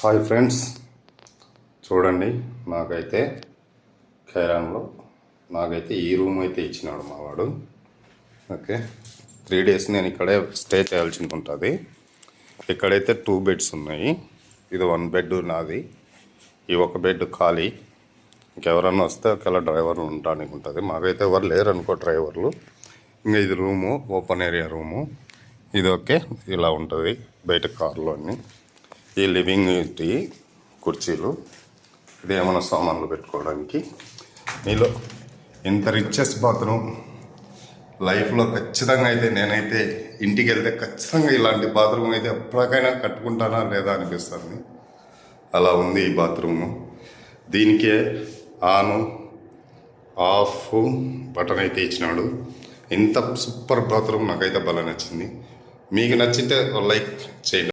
Hi friends, చూడండి నాకైతే ఖైరాన్లో ఈ రూమ్ అయితే ఇచ్చినాడు మావాడు. ఓకే, 3 days నేను ఇక్కడే స్టే చేయాల్సి ఉంటుంది. ఇక్కడైతే 2 beds ఉన్నాయి. ఇది 1 bed నాది, ఈ 1 bed ఖాళీ. ఇంకెవరన్నా వస్తే ఒకవేళ డ్రైవర్లు ఉండడానికి ఉంటుంది. మాకైతే ఎవరు లేరు అనుకో డ్రైవర్లు. ఇంకా ఇది రూము, ఓపెన్ ఏరియా రూము. ఇది ఓకే, ఇలా ఉంటుంది బయట కార్లో అన్నీ. ఈ లివింగ్ ఏంటి, కుర్చీలు, ఇది ఏమైనా సామాన్లు పెట్టుకోవడానికి. మీలో ఇంత రిచెస్ట్ బాత్రూమ్ లైఫ్లో ఖచ్చితంగా అయితే నేనైతే ఇంటికి వెళ్తే ఖచ్చితంగా ఇలాంటి బాత్రూమ్ అయితే ఎప్పటికైనా కట్టుకుంటానా లేదా అనిపిస్తుంది. అలా ఉంది ఈ బాత్రూము. దీనికే ఆను ఆఫ్ బటన్ అయితే ఇచ్చినాడు. ఇంత సూపర్ బాత్రూమ్ నాకైతే బాగా నచ్చింది. మీకు నచ్చితే లైక్ చేయండి.